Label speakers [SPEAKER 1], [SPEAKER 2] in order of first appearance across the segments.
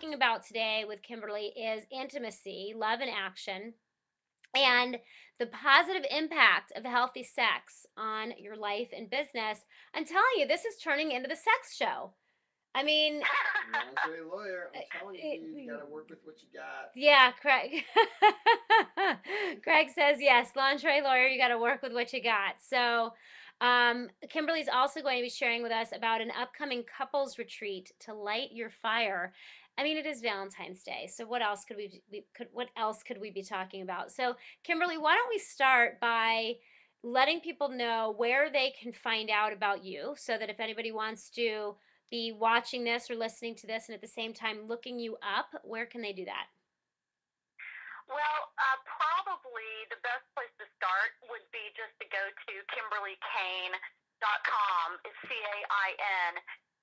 [SPEAKER 1] talking about today with Kimberly is intimacy, love and action, and the positive impact of healthy sex on your life and business. I'm telling you, this is turning into the sex show. I mean,
[SPEAKER 2] Lingerie lawyer, I'm telling you, dude, you got to work with what you got.
[SPEAKER 1] yeah, Craig. Craig says yes. Lingerie lawyer, you got to work with what you got. So, Kimberly's also going to be sharing with us about an upcoming couples retreat to light your fire. I mean, it is Valentine's Day, so what else could what else could we be talking about? So, Kimberly, why don't we start by letting people know where they can find out about you, so that if anybody wants to be watching this or listening to this and at the same time looking you up, where can they do that?
[SPEAKER 3] Well, probably the best place to start would be just to go to KimberlyCain.com. It's CAIN.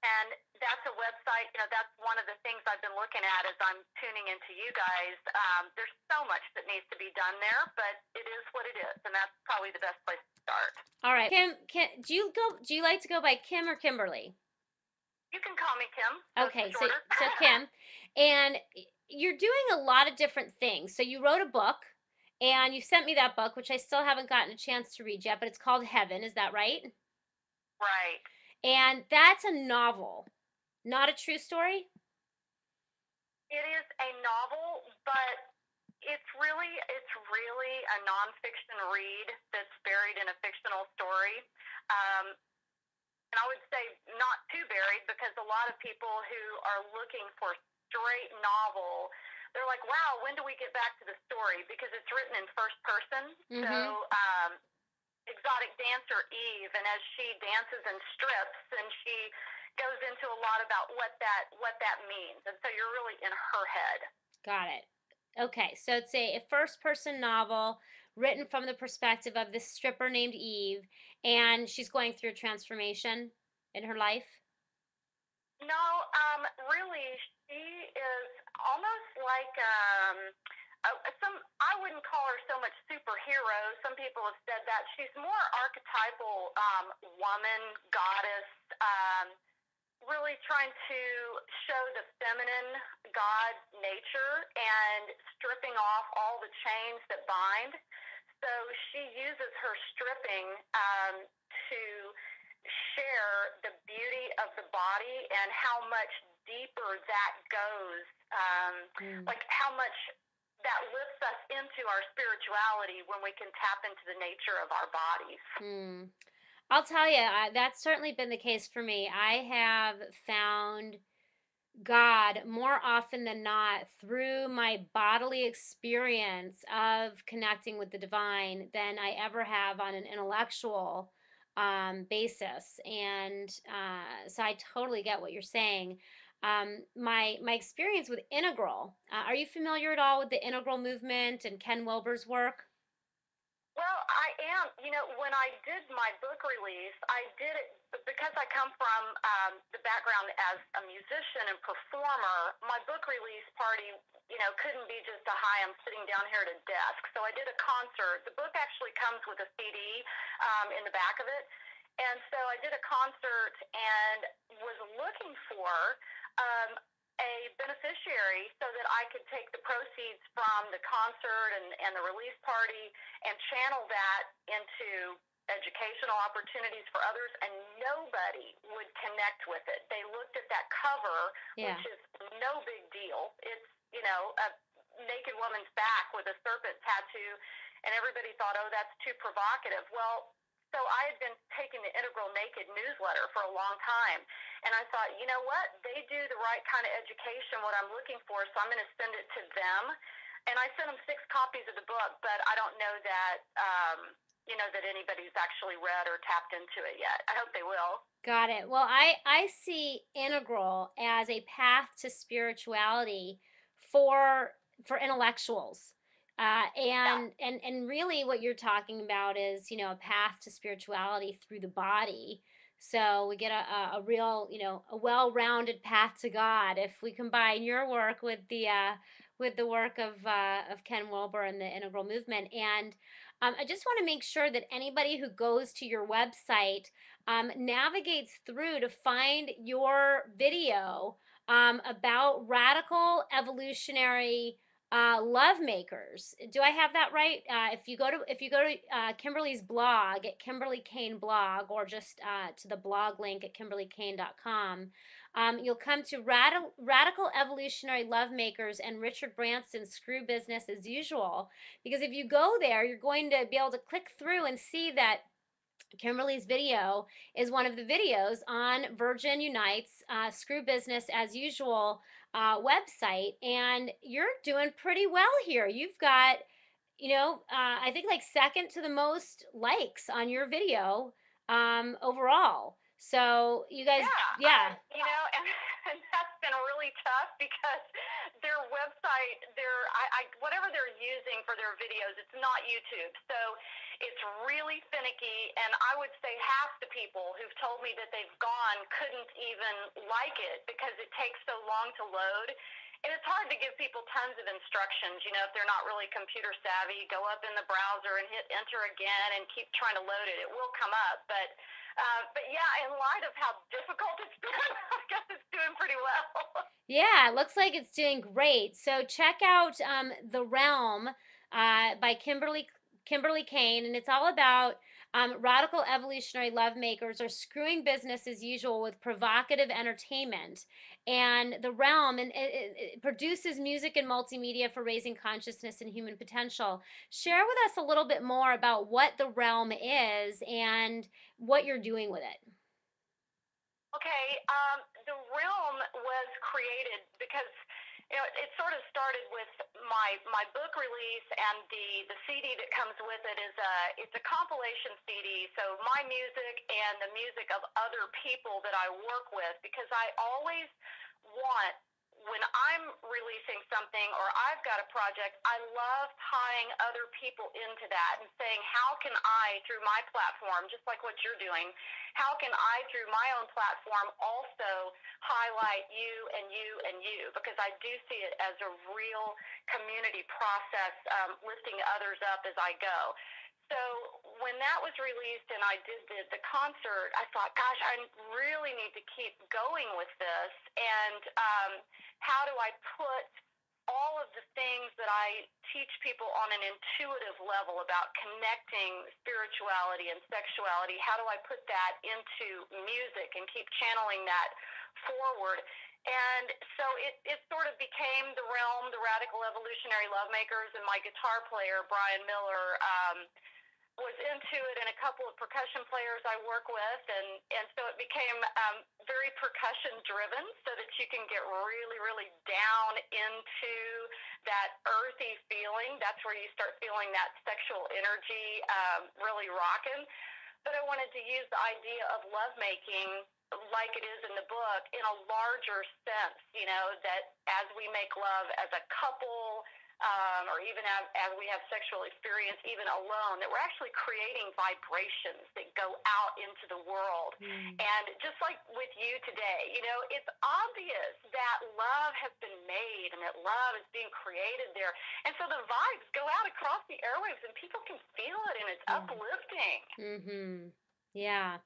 [SPEAKER 3] And that's a website, that's one of the things I've been looking at as I'm tuning into you guys. There's so much that needs to be done there, but it is what it is. And that's probably the best place to start.
[SPEAKER 1] All right. Kim, do you like to go by Kim or Kimberly?
[SPEAKER 3] You can call me Kim. So
[SPEAKER 1] Okay, so
[SPEAKER 3] shorter.
[SPEAKER 1] so Kim, and you're doing a lot of different things. So you wrote a book and you sent me that book, which I still haven't gotten a chance to read yet, but it's called Heaven, is that right?
[SPEAKER 3] Right.
[SPEAKER 1] And that's a novel, not a true story?
[SPEAKER 3] It is a novel, but it's really a nonfiction read that's buried in a fictional story. Um, and I would say not too buried, because a lot of people who are looking for straight novel, they're like, wow, when do we get back to the story? Because it's written in first person. So
[SPEAKER 1] Mm-hmm.
[SPEAKER 3] exotic dancer Eve, and as she dances and strips, and she goes into a lot about what that means, and so you're really in her head.
[SPEAKER 1] Got it. Okay, so it's a first person novel written from the perspective of this stripper named Eve, and she's going through a transformation in her life.
[SPEAKER 3] No, really, she is almost like some. I wouldn't call her so much superhero. Some people have said that she's more archetypal woman, goddess. Really trying to show the feminine God nature and stripping off all the chains that bind. So she uses her stripping to share the beauty of the body and how much deeper that goes,
[SPEAKER 1] Mm.
[SPEAKER 3] like how much that lifts us into our spirituality when we can tap into the nature of our bodies.
[SPEAKER 1] Hmm. I'll tell you, that's certainly been the case for me. I have found God more often than not through my bodily experience of connecting with the divine than I ever have on an intellectual basis. And so I totally get what you're saying. My experience with integral. Are you familiar at all with the integral movement and Ken Wilber's work?
[SPEAKER 3] Well, I am. When I did my book release, I did it because I come from the background as a musician and performer. My book release party, couldn't be just a hi, I'm sitting down here at a desk. So I did a concert. The book actually comes with a CD in the back of it. And so I did a concert and was looking for um, a beneficiary so that I could take the proceeds from the concert and the release party and channel that into educational opportunities for others, and nobody would connect with it. They looked at that cover,
[SPEAKER 1] Yeah.
[SPEAKER 3] which is no big deal. It's, a naked woman's back with a serpent tattoo, and everybody thought, oh, that's too provocative. Well, so I had been taking the Integral Naked newsletter for a long time, and I thought, you know what? They do the right kind of education, what I'm looking for, so I'm going to send it to them. And I sent them 6 copies of the book, but I don't know that, that anybody's actually read or tapped into it yet. I hope they will.
[SPEAKER 1] Got it. Well, I see integral as a path to spirituality for intellectuals.
[SPEAKER 3] Yeah.
[SPEAKER 1] And really what you're talking about is, a path to spirituality through the body. So we get a real, a well-rounded path to God if we combine your work with the work of Ken Wilber and the integral movement. And I just want to make sure that anybody who goes to your website navigates through to find your video about radical evolutionary love makers. Do I have that right? If you go to Kimberly's blog at Kimberly Cain blog, or just to the blog link at kimberlycain.com, you'll come to radical evolutionary love makers and Richard Branson's Screw Business as Usual. Because if you go there, you're going to be able to click through and see that Kimberly's video is one of the videos on Virgin Unite's Screw Business as Usual website, and you're doing pretty well here. You've got, I think like second to the most likes on your video overall. So you guys,
[SPEAKER 3] Yeah,
[SPEAKER 1] yeah,
[SPEAKER 3] and that's been really tough because their website, whatever they're using for their videos, it's not YouTube. So it's really finicky, and I would say half the people who've told me that they've gone couldn't even like it because it takes so long to load. And it's hard to give people tons of instructions, if they're not really computer savvy. Go up in the browser and hit enter again and keep trying to load it. It will come up, but yeah, in light of how difficult it's been, I guess it's doing pretty well.
[SPEAKER 1] yeah, it looks like it's doing great. So check out The Realm by Kimberly Cain, and it's all about radical evolutionary love makers are screwing business as usual with provocative entertainment. And The Realm, and it produces music and multimedia for raising consciousness and human potential. Share with us a little bit more about what The Realm is and what you're doing with it.
[SPEAKER 3] Okay, the realm was created because it sort of started with my book release, and the CD that comes with it is it's a compilation CD. So my music and the music of other people that I work with, because I always want, when I'm releasing something or I've got a project, I love tying other people into that and saying, how can I, through my platform, just like what you're doing, how can I, through my own platform, also highlight you and you and you? Because I do see it as a real community process, lifting others up as I go. So when that was released and I did the concert, I thought, gosh, I really need to keep going with this. And how do I put all of the things that I teach people on an intuitive level about connecting spirituality and sexuality, how do I put that into music and keep channeling that forward? And so it sort of became The Realm, the Radical Evolutionary Lovemakers, and my guitar player, Brian Miller, was into it, and a couple of percussion players I work with, and so it became very percussion driven, so that you can get really, really down into that earthy feeling. That's where you start feeling that sexual energy really rocking. But I wanted to use the idea of lovemaking like it is in the book in a larger sense, that as we make love as a couple, or even as we have sexual experience, even alone, that we're actually creating vibrations that go out into the world. And just like with you today, it's obvious that love has been made and that love is being created there. And so the vibes go out across the airwaves and people can feel it, and it's uplifting.
[SPEAKER 1] Mm-hmm. Yeah.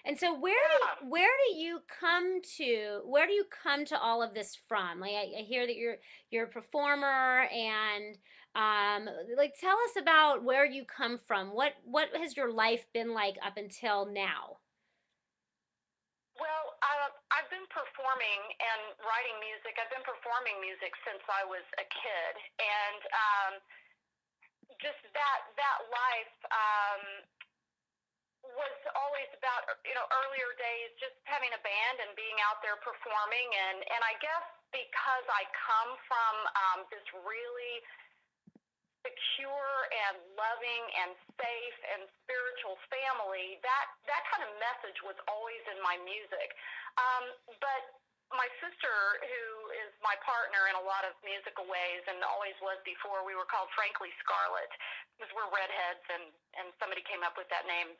[SPEAKER 1] And so
[SPEAKER 3] Yeah.
[SPEAKER 1] where do you come to all of this from? Like I hear that you're a performer, and like tell us about where you come from. What has your life been like up until now?
[SPEAKER 3] Well, I've been performing and writing music. I've been performing music since I was a kid, and just that life was always about earlier days, just having a band and being out there performing, and I guess because I come from this really secure and loving and safe and spiritual family, that kind of message was always in my music. But my sister, who is my partner in a lot of musical ways and always was before, we were called Frankly Scarlet because we're redheads, and somebody came up with that name,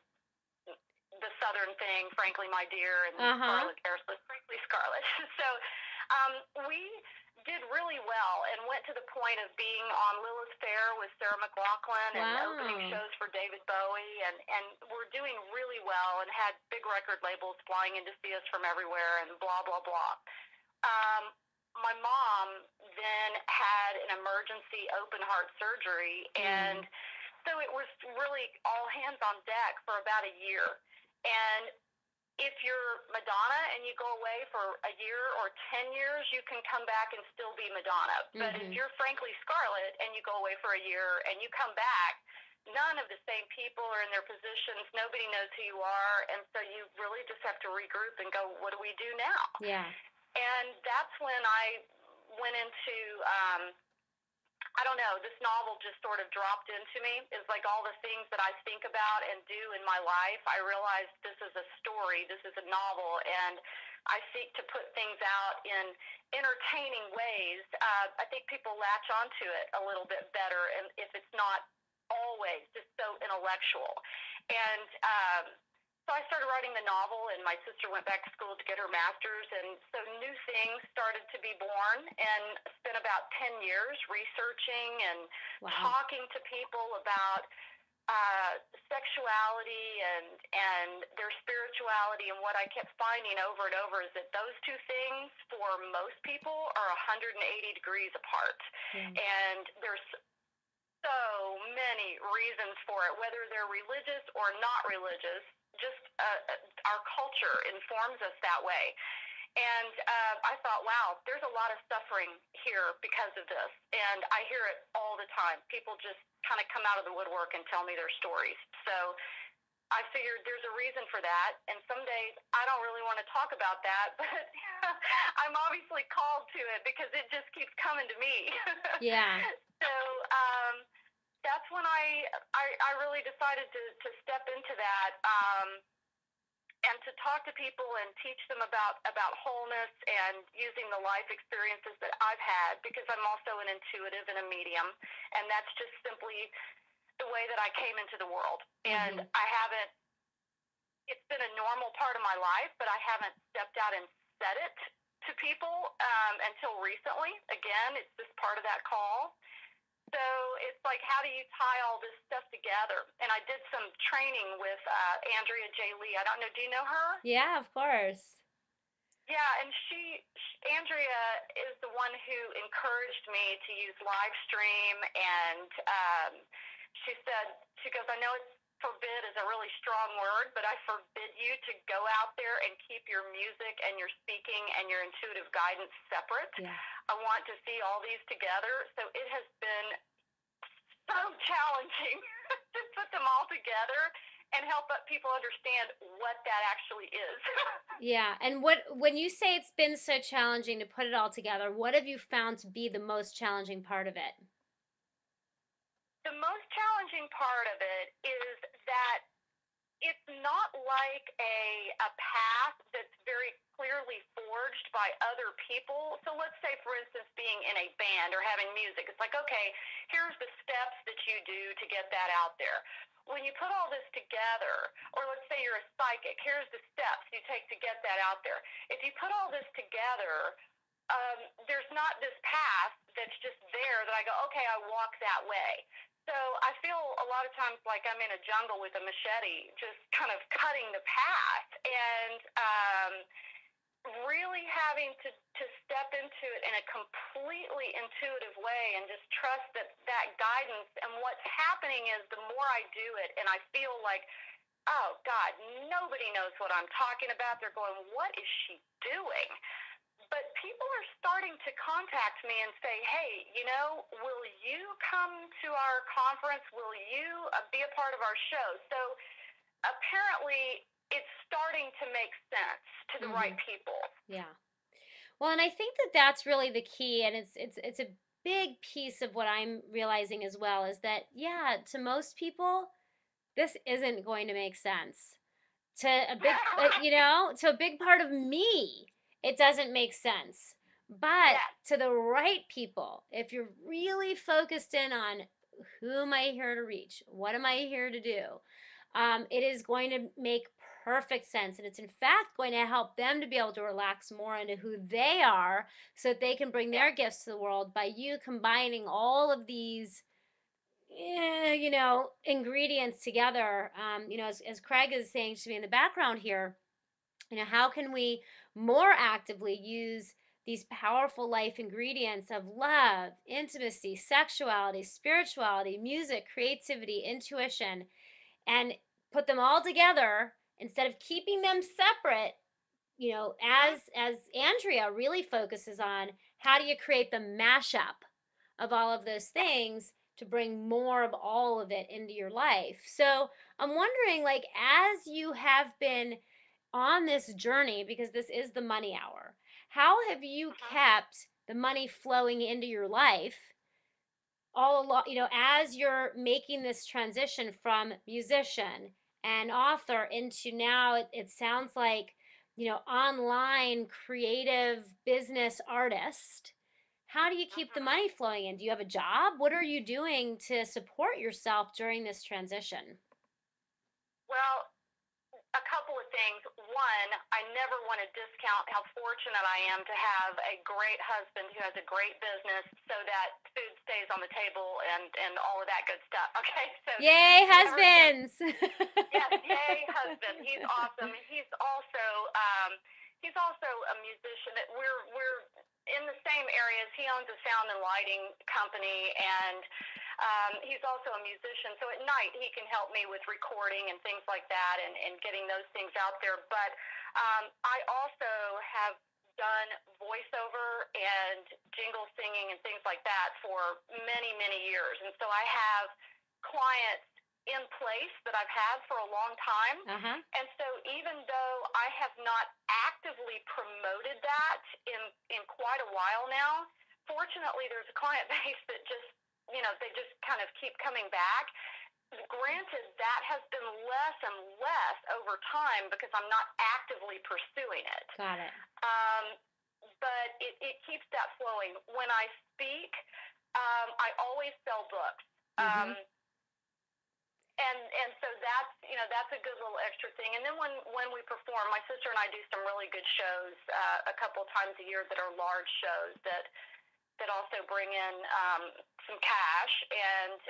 [SPEAKER 3] the Southern thing, Frankly My Dear, and Scarlet Airslip, Frankly Scarlet. So we did really well and went to the point of being on Lilith Fair with Sarah McLachlan and opening shows for David Bowie, and we're doing really well and had big record labels flying in to see us from everywhere and blah, blah, blah. um, my mom then had an emergency open heart surgery, and
[SPEAKER 1] Mm.
[SPEAKER 3] so it was really all hands on deck for about a year. And if you're Madonna and you go away for a year or 10 years, you can come back and still be Madonna. But if
[SPEAKER 1] Mm-hmm.
[SPEAKER 3] you're frankly Scarlett and you go away for a year and you come back, none of the same people are in their positions. Nobody knows who you are. And so you really just have to regroup and go, what do we do now?
[SPEAKER 1] Yeah.
[SPEAKER 3] And that's when I went into I don't know, this novel just sort of dropped into me. It's like all the things that I think about and do in my life. I realized this is a story, this is a novel, and I seek to put things out in entertaining ways. I think people latch onto it a little bit better, and if it's not always just so intellectual. And so I started writing the novel, and my sister went back to school to get her master's, and so new things started to be born, and spent about 10 years researching and
[SPEAKER 1] Wow.
[SPEAKER 3] talking to people about sexuality and their spirituality. And what I kept finding over and over is that those two things, for most people, are 180 degrees apart.
[SPEAKER 1] Yeah.
[SPEAKER 3] And there's so many reasons for it, whether they're religious or not religious. Just our culture informs us that way. And I thought, wow, there's a lot of suffering here because of this. And I hear it all the time. People just kind of come out of the woodwork and tell me their stories. So I figured there's a reason for that. And some days I don't really want to talk about that, but I'm obviously called to it because it just keeps coming to me.
[SPEAKER 1] Yeah.
[SPEAKER 3] So that's when I really decided to step into that. And to talk to people and teach them about wholeness and using the life experiences that I've had, because I'm also an intuitive and a medium, and that's just simply the way that I came into the world. And
[SPEAKER 1] Mm-hmm.
[SPEAKER 3] I haven't, it's been a normal part of my life, but I haven't stepped out and said it to people until recently. Again, it's just part of that call. So it's like, how do you tie all this stuff together? And I did some training with Andrea J. Lee. I don't know, do you know her?
[SPEAKER 1] Yeah, of course.
[SPEAKER 3] Yeah, and Andrea is the one who encouraged me to use live stream. And she goes, I know it's forbid is a really strong word, but I forbid you to go out there and keep your music and your speaking and your intuitive guidance separate.
[SPEAKER 1] Yeah.
[SPEAKER 3] I want to see all these together. So it has been so challenging to put them all together and help people understand what that actually is.
[SPEAKER 1] Yeah. And when you say it's been so challenging to put it all together, what have you found to be the most challenging part of it?
[SPEAKER 3] The most challenging part of it is that it's not like a path that's very clearly forged by other people. So let's say, for instance, being in a band or having music, it's like, okay, here's the steps that you do to get that out there. When you put all this together, or let's say you're a psychic, here's the steps you take to get that out there. If you put all this together, there's not this path that's just there that I go, okay, I walk that way. So I feel a lot of times like I'm in a jungle with a machete, just kind of cutting the path, and really having to step into it in a completely intuitive way and just trust that guidance. And what's happening is the more I do it, and I feel like, oh God, nobody knows what I'm talking about. They're going, what is she doing? But people are starting to contact me and say, hey, will you come to our conference? Will you be a part of our show? So apparently it's starting to make sense to the
[SPEAKER 1] Mm-hmm.
[SPEAKER 3] right people.
[SPEAKER 1] Yeah. Well, and I think that that's really the key, and it's a big piece of what I'm realizing as well is that yeah, to most people, this isn't going to make sense. To a big, to a big part of me, it doesn't make sense. But
[SPEAKER 3] Yes.
[SPEAKER 1] to the right people, if you're really focused in on who am I here to reach, what am I here to do, it is going to make perfect sense. And it's in fact going to help them to be able to relax more into who they are so that they can bring their gifts to the world by you combining all of these ingredients together. As Craig is saying to me in the background here, how can we more actively use these powerful life ingredients of love, intimacy, sexuality, spirituality, music, creativity, intuition, and put them all together instead of keeping them separate,
[SPEAKER 3] Mhm.
[SPEAKER 1] as Andrea really focuses on, how do you create the mashup of all of those
[SPEAKER 3] Yeah.
[SPEAKER 1] things to bring more of all of it into your life? So I'm wondering, like, as you have been on this journey, because this is the money hour, how have you
[SPEAKER 3] Mhm.
[SPEAKER 1] kept the money flowing into your life all along, as you're making this transition from musician and author into, now it sounds like, online creative business artist? How do you keep the
[SPEAKER 3] Mhm.
[SPEAKER 1] money flowing in? Do you have a job? What are you doing to support yourself during this transition?
[SPEAKER 3] Well, a couple of things. One, I never want to discount how fortunate I am to have a great husband who has a great business so that food stays on the table and all of that good stuff. Okay, so
[SPEAKER 1] Yay,
[SPEAKER 3] never dis.
[SPEAKER 1] husbands!
[SPEAKER 3] Yes, yay, husband. He's awesome. He's also a musician. That we're in the same areas. He owns a sound and lighting company, and he's also a musician. So at night he can help me with recording and things like that, and getting those things out there. But I also have done voiceover and jingle singing and things like that for many, many years, and so I have clients in place that I've had for a long time.
[SPEAKER 1] Uh-huh.
[SPEAKER 3] And so even though I have not actively promoted that in quite a while now, fortunately there's a client base that just, they just kind of keep coming back. Granted, that has been less and less over time because I'm not actively pursuing it.
[SPEAKER 1] Got it.
[SPEAKER 3] Um, but it keeps that flowing. When I speak, I always sell books.
[SPEAKER 1] Mm-hmm.
[SPEAKER 3] And so that's a good little extra thing. And then when we perform, my sister and I do some really good shows a couple of times a year that are large shows that also bring in some cash. And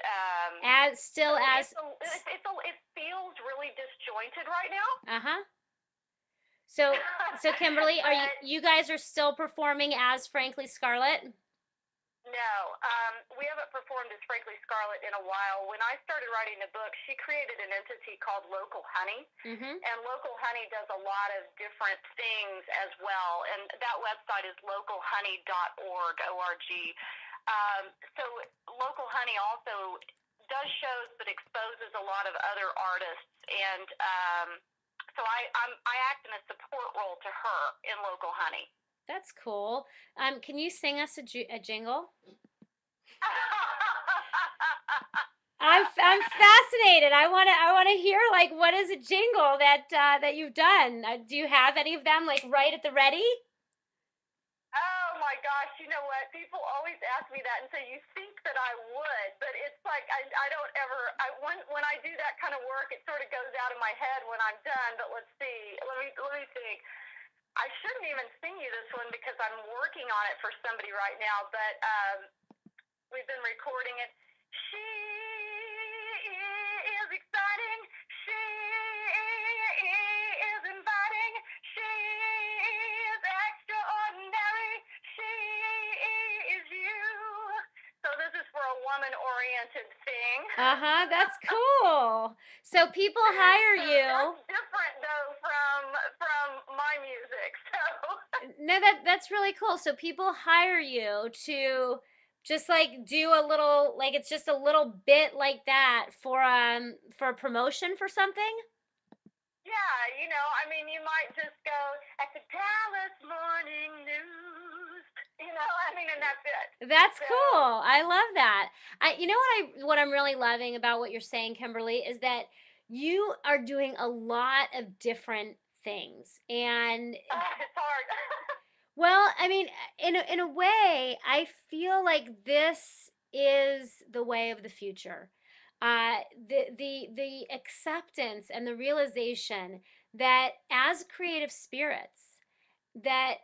[SPEAKER 1] As
[SPEAKER 3] so
[SPEAKER 1] still as
[SPEAKER 3] it feels really disjointed right now.
[SPEAKER 1] Uh-huh. So Kimberly, are you
[SPEAKER 3] But
[SPEAKER 1] you guys are still performing as Frankly Scarlet?
[SPEAKER 3] no, we haven't performed as Frankly Scarlet in a while. When I started writing the book, she created an entity called Local Honey,
[SPEAKER 1] Mm-hmm.
[SPEAKER 3] and Local Honey does a lot of different things as well. And that website is localhoney.org, O-R-G. So Local Honey also does shows that exposes a lot of other artists, and so I act in a support role to her in Local Honey.
[SPEAKER 1] That's cool. Can you sing us a jingle? I'm fascinated. I want to hear, like, what is a jingle that you've done? Do you have any of them, like, right at the ready?
[SPEAKER 3] Oh my gosh, you know what? People always ask me that and say you think that I would, but it's like I don't ever when I do that kind of work, it sort of goes out of my head when I'm done. But let's see. Let me think. I shouldn't even sing you this one because I'm working on it for somebody right now, but we've been recording it. She is exciting. She is inviting. She is extraordinary. She is you. So this is for a woman-oriented thing.
[SPEAKER 1] Uh-huh, that's cool. So people hire
[SPEAKER 3] So
[SPEAKER 1] you.
[SPEAKER 3] that's different though from my music. So
[SPEAKER 1] No, that's really cool. So people hire you to just, like, do a little, like, it's just a little bit like that for a promotion for something.
[SPEAKER 3] yeah, I mean, you might just go at the Dallas Morning News. I mean, and that's it.
[SPEAKER 1] That's
[SPEAKER 3] So,
[SPEAKER 1] cool. I love that. What I'm really loving about what you're saying, Kimberly, is that you are doing a lot of different things. And,
[SPEAKER 3] it's hard.
[SPEAKER 1] well, I mean, in a way, I feel like this is the way of the future. The acceptance and the realization that as creative spirits, that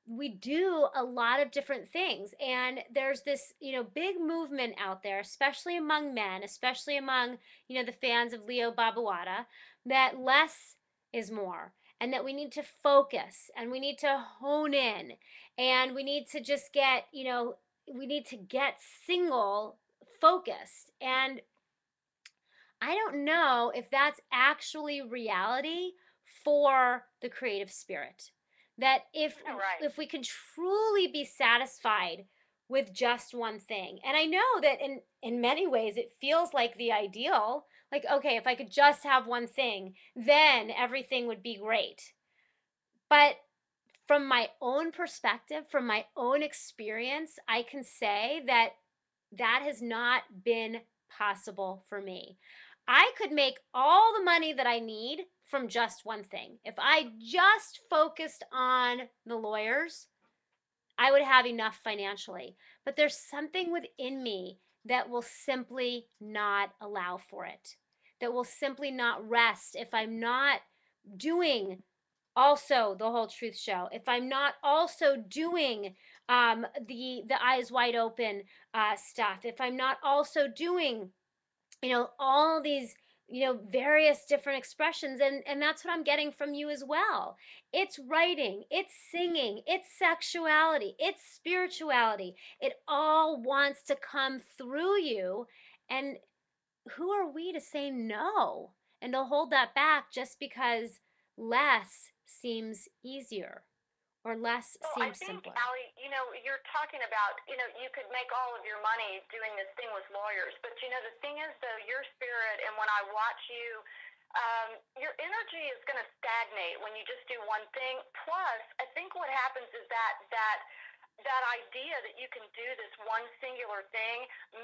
[SPEAKER 1] we do a lot of different things, and there's this, big movement out there, especially among men, especially among, the fans of Leo Babawata, that less is more, and that we need to focus and we need to hone in and we need to just get, we need to get single focused. And I don't know if that's actually reality for the creative spirit. That
[SPEAKER 3] Right.
[SPEAKER 1] if we can truly be satisfied with just one thing. And I know that in many ways it feels like the ideal. Like, okay, if I could just have one thing, then everything would be great. But from my own perspective, from my own experience, I can say that that has not been possible for me. I could make all the money that I need from just one thing. If I just focused on the lawyers, I would have enough financially. But there's something within me that will simply not allow for it, that will simply not rest if I'm not doing also the Whole Truth Show, if I'm not also doing the eyes wide open stuff, if I'm not also doing all these various different expressions, and that's what I'm getting from you as well. It's writing, it's singing, it's sexuality, it's spirituality. It all wants to come through you, and who are we to say no and to hold that back just because less seems easier or less
[SPEAKER 3] Well, I
[SPEAKER 1] seems
[SPEAKER 3] think,
[SPEAKER 1] simpler?
[SPEAKER 3] Allie, you're talking about, you could make all of your money doing this thing with lawyers. But, the thing is, though, your spirit, and when I watch you, your energy is going to stagnate when you just do one thing. Plus, I think what happens is that idea that you can do this one singular thing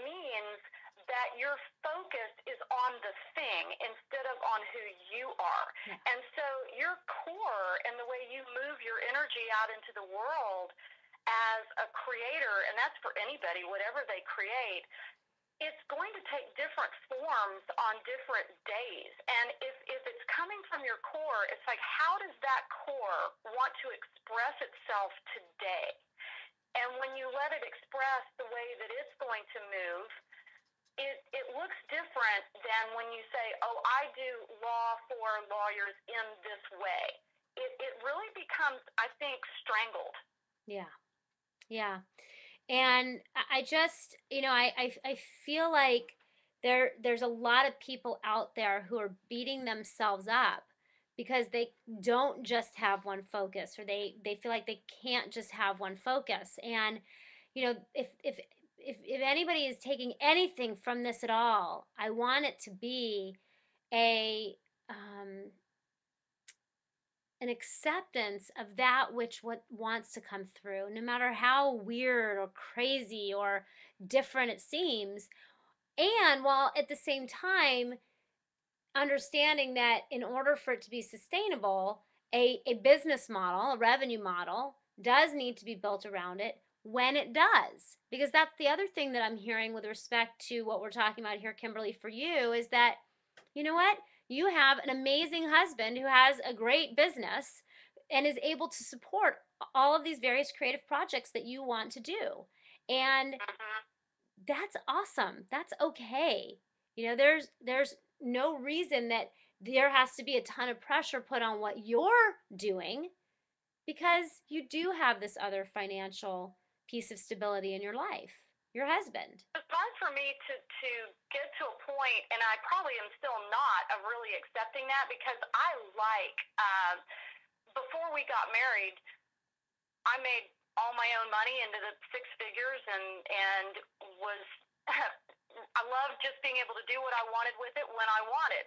[SPEAKER 3] means that your focus is on the thing instead of on who you are.
[SPEAKER 1] Yeah.
[SPEAKER 3] And so your core and the way you move your energy out into the world as a creator, and that's for anybody, whatever they create, it's going to take different forms on different days. And if it's coming from your core, it's like, how does that core want to express itself today? And when you let it express the way that it's going to move, it looks different than when you say, oh, I do law for lawyers in this way. It really becomes, I think, strangled.
[SPEAKER 1] Yeah. Yeah. And I just, I feel like there's a lot of people out there who are beating themselves up because they don't just have one focus, or they feel like they can't just have one focus. And if anybody is taking anything from this at all, I want it to be a um, an acceptance of that which what wants to come through, no matter how weird or crazy or different it seems. And while at the same time understanding that in order for it to be sustainable, a business model, a revenue model, does need to be built around it when it does. Because that's the other thing that I'm hearing with respect to what we're talking about here, Kimberly, for you, is that, you know what? You have an amazing husband who has a great business and is able to support all of these various creative projects that you want to do. And
[SPEAKER 3] Mm-hmm.
[SPEAKER 1] that's awesome. That's okay. There's no reason that there has to be a ton of pressure put on what you're doing, because you do have this other financial piece of stability in your life, your husband.
[SPEAKER 3] It's hard for me to get to a point, and I probably am still not, of really accepting that because I like, before we got married, I made all my own money into the six figures and was I loved just being able to do what I wanted with it when I wanted.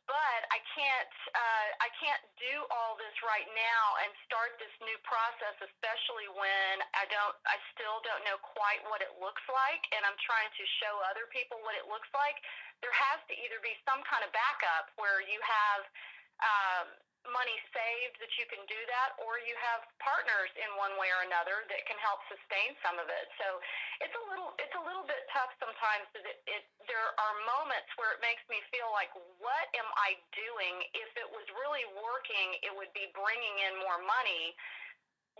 [SPEAKER 3] But I can't do all this right now and start this new process, especially when I still don't know quite what it looks like, and I'm trying to show other people what it looks like. There has to either be some kind of backup where you have um, money saved that you can do that, or you have partners in one way or another that can help sustain some of it. So it's a little bit tough sometimes. There are moments where it makes me feel like, what am I doing? If it was really working, it would be bringing in more money.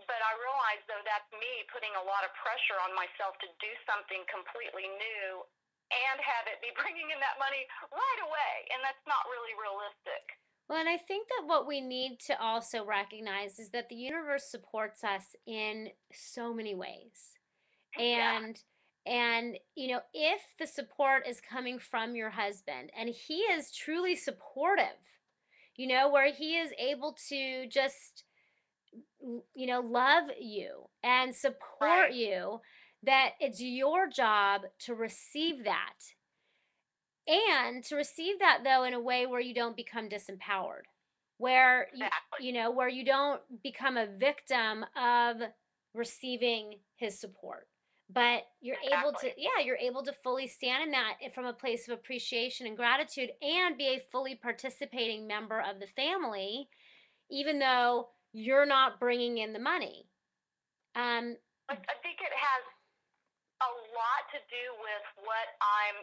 [SPEAKER 3] But I realize, though, that's me putting a lot of pressure on myself to do something completely new and have it be bringing in that money right away, and that's not really realistic.
[SPEAKER 1] Well, and I think that what we need to also recognize is that the universe supports us in so many ways.
[SPEAKER 3] Yeah,
[SPEAKER 1] And if the support is coming from your husband and he is truly supportive, where he is able to just love you and support
[SPEAKER 3] right.
[SPEAKER 1] you, that it's your job to receive that, and to receive that though in a way where you don't become disempowered, where
[SPEAKER 3] Exactly.
[SPEAKER 1] where you don't become a victim of receiving his support, but
[SPEAKER 3] Exactly.
[SPEAKER 1] you're able to fully stand in that from a place of appreciation and gratitude, and be a fully participating member of the family, even though you're not bringing in the money. um
[SPEAKER 3] I think it has a lot to do with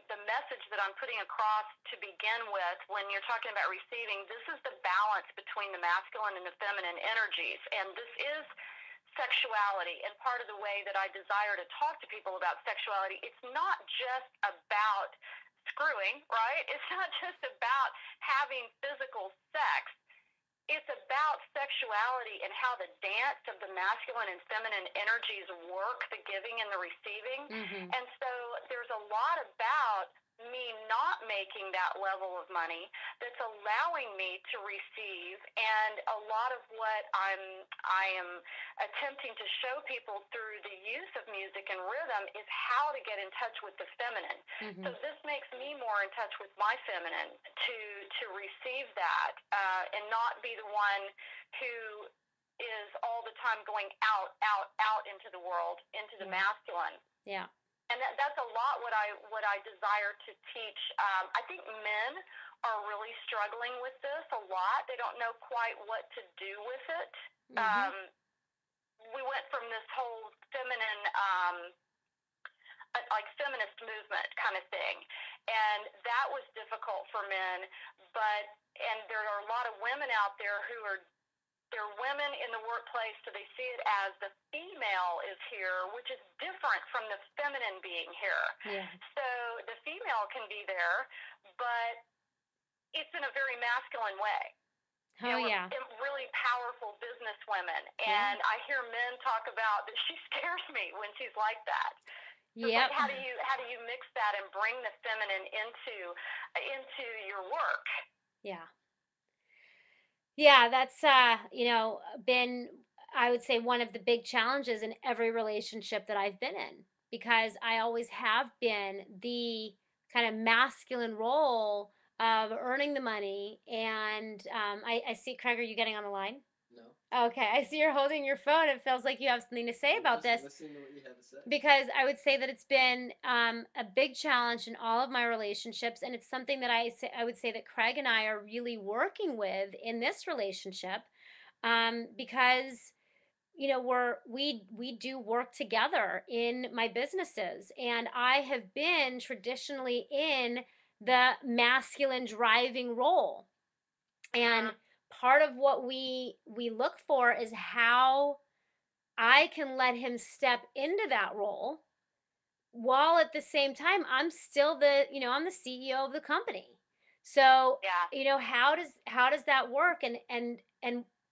[SPEAKER 3] the message that I'm putting across to begin with. When you're talking about receiving, this is the balance between the masculine and the feminine energies. And this is sexuality. And part of the way that I desire to talk to people about sexuality, it's not just about screwing, right? It's not just about having physical sex. It's about sexuality and how the dance of the masculine and feminine energies work, the giving and the receiving.
[SPEAKER 1] mhm.
[SPEAKER 3] And so there's a lot about me not making that level of money that's allowing me to receive. And a lot of what I am attempting to show people through the use of music and rhythm is how to get in touch with the feminine. So
[SPEAKER 1] Mhm.
[SPEAKER 3] this makes me more in touch with my feminine to receive that, and not be the one who is all the time going out, out, out into the world, into the
[SPEAKER 1] Yeah.
[SPEAKER 3] masculine.
[SPEAKER 1] Yeah.
[SPEAKER 3] And that's a lot what I desire to teach. I think men are really struggling with this a lot. They don't know quite what to do with it.
[SPEAKER 1] Mhm.
[SPEAKER 3] We went from this whole feminine, like feminist movement kind of thing, and that was difficult for men. But and there are a lot of women out there who are they're women in the workplace, so they see it as the female is here, which is different from the feminine being here.
[SPEAKER 1] Yeah.
[SPEAKER 3] So the female can be there, but it's in a very masculine way.
[SPEAKER 1] Oh
[SPEAKER 3] We're
[SPEAKER 1] yeah.
[SPEAKER 3] really powerful business women,
[SPEAKER 1] Yeah.
[SPEAKER 3] and I hear men talk about that. She scares me when she's like that. So it's like,
[SPEAKER 1] Yep.
[SPEAKER 3] how do you mix that and bring the feminine into your work?
[SPEAKER 1] Yeah. Yeah, that's been, I would say, one of the big challenges in every relationship that I've been in, because I always have been the kind of masculine role of earning the money. And I see, Craig, are you getting on the line?
[SPEAKER 2] No,
[SPEAKER 1] Okay, I see you're holding your phone. It feels like you have something to say
[SPEAKER 2] I'm
[SPEAKER 1] about
[SPEAKER 2] just
[SPEAKER 1] this,
[SPEAKER 2] listening to what you have to say.
[SPEAKER 1] because I would say that it's been a big challenge in all of my relationships, and it's something that I would say that Craig and I are really working with in this relationship, because we do work together in my businesses, and I have been traditionally in the masculine driving role, and
[SPEAKER 3] Mm-hmm.
[SPEAKER 1] part of what we look for is how I can let him step into that role, while at the same time I'm still I'm the CEO of the company. So,
[SPEAKER 3] Yeah.
[SPEAKER 1] how does that work? And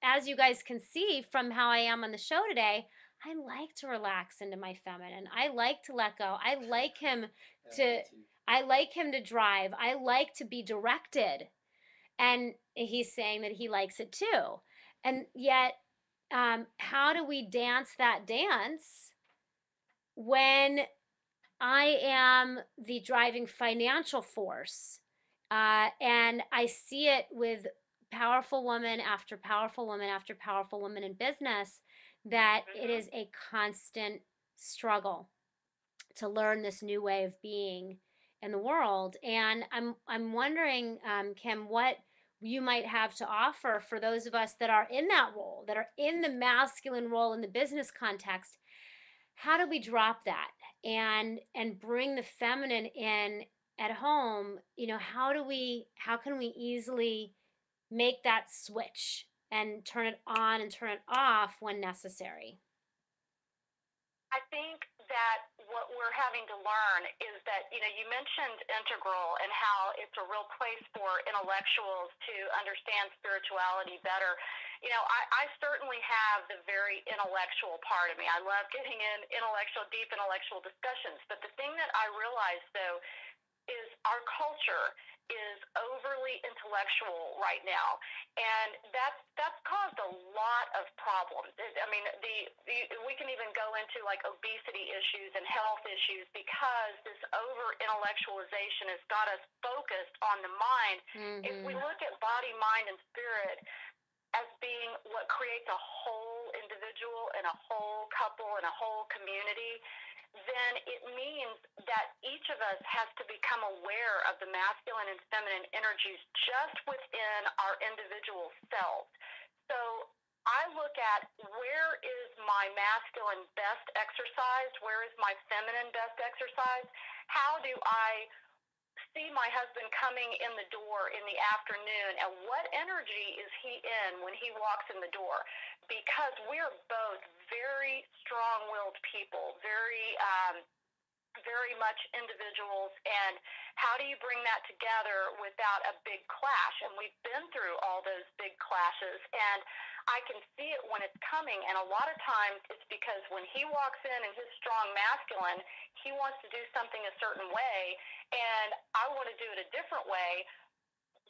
[SPEAKER 1] as you guys can see from how I am on the show today, I like to relax into my feminine. I like to let go.
[SPEAKER 2] Yeah,
[SPEAKER 1] To
[SPEAKER 2] me too.
[SPEAKER 1] I like him to drive. I like to be directed. And he's saying that he likes it too. And yet, how do we dance that dance when I am the driving financial force? And I see it with powerful woman after powerful woman after powerful woman in business, that it
[SPEAKER 3] Mm-hmm.
[SPEAKER 1] is a constant struggle to learn this new way of being in the world. And I'm wondering, Kim, what you might have to offer for those of us that are in that role, that are in the masculine role in the business context. How do we drop that and bring the feminine in at home? How can we easily make that switch and turn it on and turn it off when necessary?
[SPEAKER 3] I think that what we're having to learn is that, you mentioned integral and how it's a real place for intellectuals to understand spirituality better. I certainly have the very intellectual part of me. I love getting in deep intellectual discussions. But the thing that I realized, though, is our culture is overly intellectual right now, and that's caused a lot of problems. I mean, we can even go into like obesity issues and health issues because this over intellectualization has got us focused on the mind. If we look at body, mind, and spirit as being what creates a whole individual and a whole couple and a whole community, then it means that each of us has to become aware of the masculine and feminine energies just within our individual selves. So I look at, where is my masculine best exercised? Where is my feminine best exercised? How do I see my husband coming in the door in the afternoon, and what energy is he in when he walks in the door? Because we're both very strong-willed people, very much individuals, and how do you bring that together without a big clash? And we've been through all those big clashes, and I can see it when it's coming, and a lot of times it's because when he walks in his strong masculine, he wants to do something a certain way, and I want to do it a different way.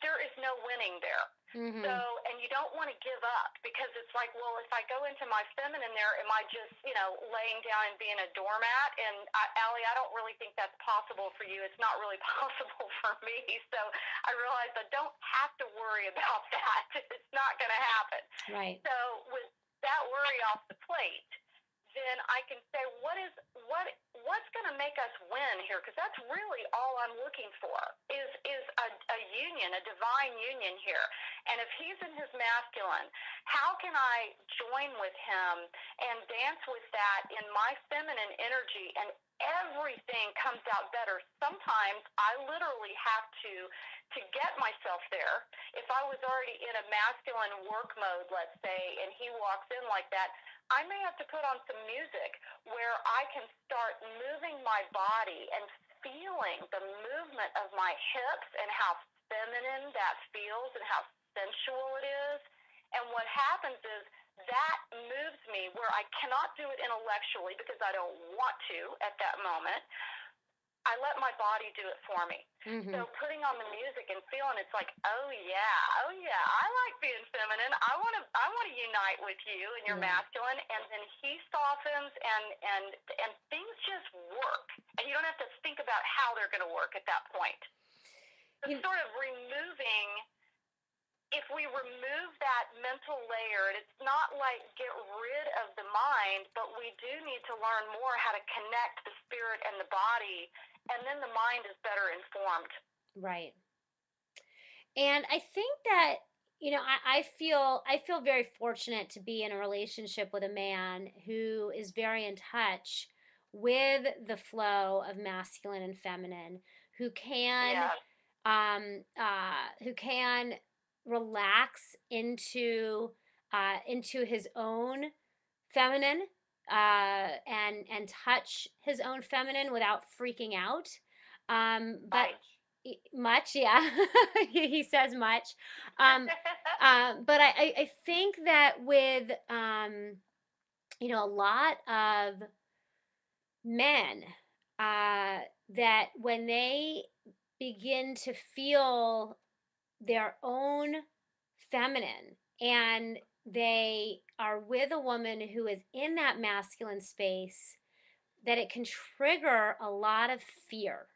[SPEAKER 3] There is no winning there. So, and you don't want to give up, because it's like, well, if I go into my feminine there, am I just, laying down and being a doormat? And Allie, I don't really think that's possible for you. It's not really possible for me. So I realized I don't have to worry about that. It's not going to happen.
[SPEAKER 1] Right.
[SPEAKER 3] So with that worry off the plate, then I can say, what's going to make us win here? Because that's really all I'm looking for is a union, a divine union here. And if he's in his masculine, how can I join with him and dance with that in my feminine energy, and everything comes out better? Sometimes I literally have to get myself there. If I was already in a masculine work mode, let's say, and he walks in like that, I may have to put on some music where I can start moving my body and feeling the movement of my hips and how feminine that feels and how sensual it is. And what happens is that moves me where I cannot do it intellectually because I don't want to at that moment. I let my body do it for me. So putting on the music and feeling, it's like, oh yeah, I like being feminine. I want to unite with you and your masculine, and then he softens, and things just work, and you don't have to think about how they're going to work at that point. So sort of removing. If we remove that mental layer, and it's not like get rid of the mind, but we do need to learn more how to connect the spirit and the body, and then the mind is better informed.
[SPEAKER 1] Right. And I think that, I feel very fortunate to be in a relationship with a man who is very in touch with the flow of masculine and feminine, who can
[SPEAKER 3] Yes.
[SPEAKER 1] who can relax into his own feminine, and touch his own feminine without freaking out. But much, yeah, he says much. But I think that with a lot of men, that when they begin to feel their own feminine, and they are with a woman who is in that masculine space, that it can trigger a lot of fear.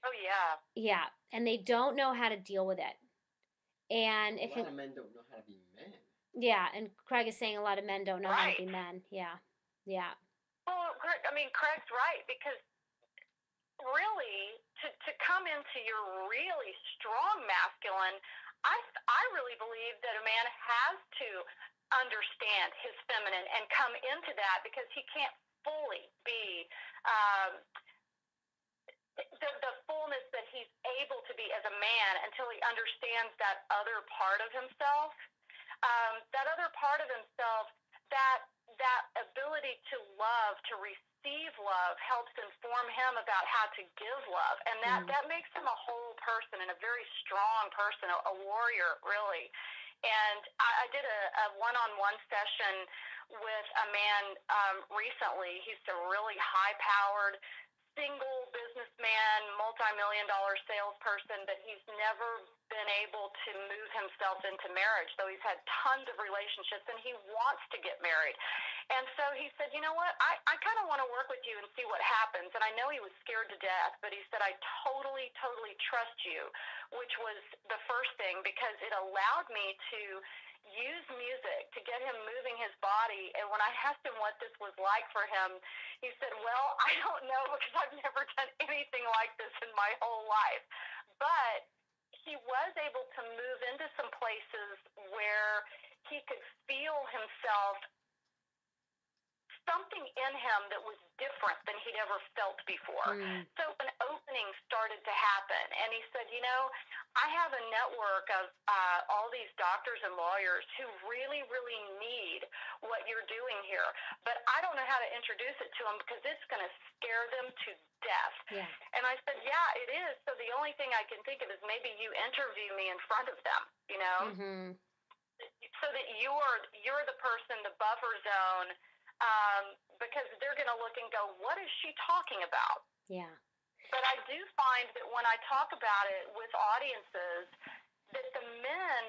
[SPEAKER 3] Oh yeah.
[SPEAKER 1] Yeah, and they don't know how to deal with it. And
[SPEAKER 2] a lot of men don't know how to be men.
[SPEAKER 1] Yeah, and Craig is saying a lot of men don't know how to be men. Yeah. Yeah.
[SPEAKER 3] Well, Craig's right, because really, to come into your really strong masculine, I really believe that a man has to understand his feminine and come into that, because he can't fully be the fullness that he's able to be as a man until he understands that other part of himself. That other part of himself, that ability ability to love, to receive love, helps inform him about how to give love. And that makes him a whole person and a very strong person, a warrior, really. And I did a one-on-one session with a man recently. He's a really high-powered, single businessman, multi-million-dollar salesperson, but he's never been able to move himself into marriage. So he's had tons of relationships, and he wants to get married. And so he said, you know what, I kind of want to work with you and see what happens. And I know he was scared to death, but he said, I totally, totally trust you, which was the first thing, because it allowed me to use music to get him moving his body. And when I asked him what this was like for him, he said, well, I don't know, because I've never done anything like this in my whole life. But he was able to move into some places where he could feel himself, something in him that was different than he'd ever felt before. So an opening started to happen. And he said, you know, I have a network of all these doctors and lawyers who really, really need what you're doing here. But I don't know how to introduce it to them because it's going to scare them to death.
[SPEAKER 1] Yeah.
[SPEAKER 3] And I said, yeah, it is. So the only thing I can think of is maybe you interview me in front of them, you know, so that you're the person, the buffer zone, because they're going to look and go, what is she talking about?
[SPEAKER 1] Yeah.
[SPEAKER 3] But I do find that when I talk about it with audiences, that the men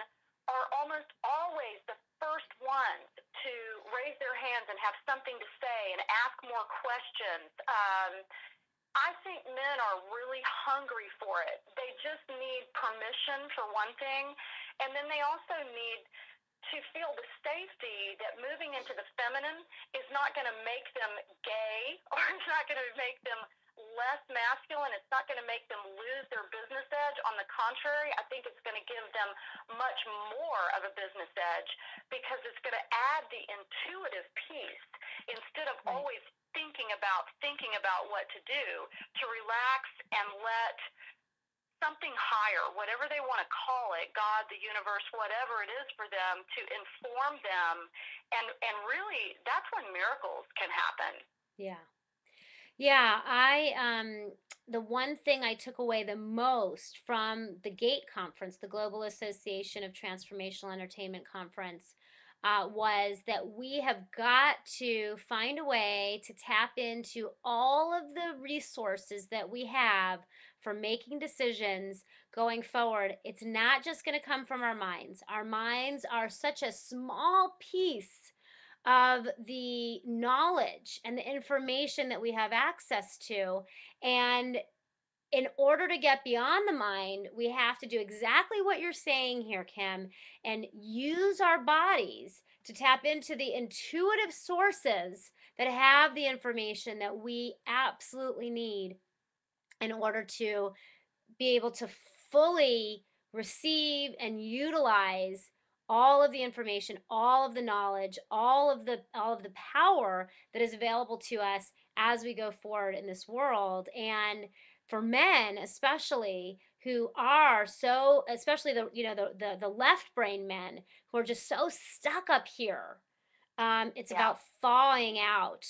[SPEAKER 3] are almost always the first ones to raise their hands and have something to say and ask more questions. I think men are really hungry for it. They just need permission, for one thing, and then they also need to feel the safety that moving into the feminine is not going to make them gay, or it's not going to make them less masculine. It's not going to make them lose their business edge. On the contrary, I think it's going to give them much more of a business edge, because it's going to add the intuitive piece instead of always thinking about what to do, to relax and let something higher, whatever they want to call it, God, the universe, whatever it is for them, to inform them. And really, that's when miracles can happen.
[SPEAKER 1] Yeah. Yeah, the one thing I took away the most from the GATE conference, the Global Association of Transformational Entertainment Conference, was that we have got to find a way to tap into all of the resources that we have for making decisions going forward. It's not just going to come from our minds. Our minds are such a small piece of the knowledge and the information that we have access to. And in order to get beyond the mind, we have to do exactly what you're saying here, Kim, and use our bodies to tap into the intuitive sources that have the information that we absolutely need in order to be able to fully receive and utilize all of the information, all of the knowledge, all of the power that is available to us as we go forward in this world. And for men especially, who are so, especially the left brain men, who are just so stuck up here, it's about thawing out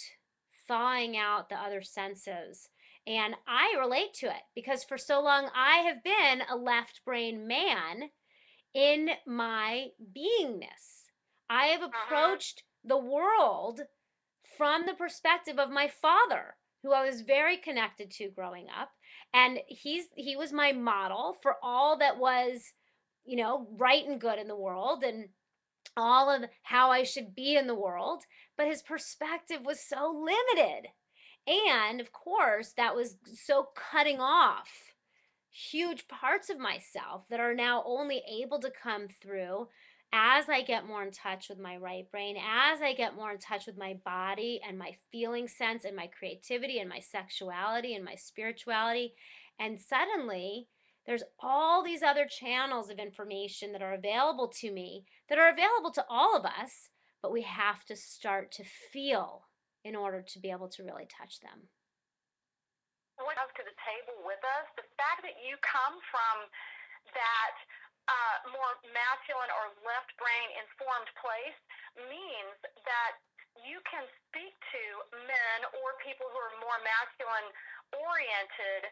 [SPEAKER 1] the other senses. And I relate to it because for so long I have been a left brain man in my beingness. I have approached the world from the perspective of my father, who I was very connected to growing up. And he was my model for all that was, right and good in the world, and all of how I should be in the world. But his perspective was so limited. And of course, that was so cutting off huge parts of myself that are now only able to come through as I get more in touch with my right brain, as I get more in touch with my body and my feeling sense and my creativity and my sexuality and my spirituality. And suddenly, there's all these other channels of information that are available to me, that are available to all of us, but we have to start to feel in order to be able to really touch them.
[SPEAKER 3] What comes to the table with us, the fact that you come from that more masculine or left brain informed place means that you can speak to men or people who are more masculine oriented,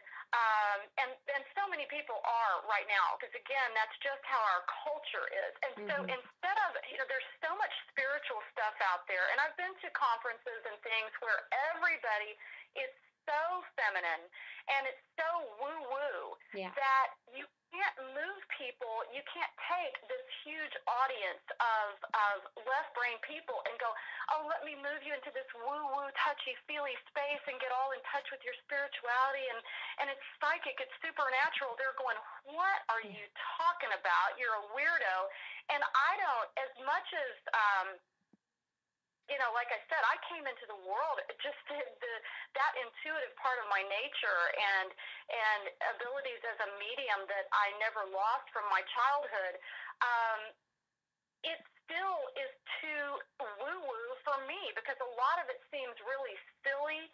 [SPEAKER 3] and so many people are right now, because again, that's just how our culture is. And so
[SPEAKER 1] Mm-hmm.
[SPEAKER 3] instead of, there's so much spiritual stuff out there, and I've been to conferences and things where everybody is so feminine and it's so woo woo
[SPEAKER 1] Yeah.
[SPEAKER 3] that you can't move people. You can't take this huge audience of left brain people and go, oh, let me move you into this woo woo touchy feely space and get all in touch with your spirituality, and it's psychic, it's supernatural. They're going, what are
[SPEAKER 1] Yeah.
[SPEAKER 3] you talking about? You're a weirdo. And I don't, as much as like I said, I came into the world just that intuitive part of my nature and abilities as a medium that I never lost from my childhood. It still is too woo-woo for me because a lot of it seems really silly.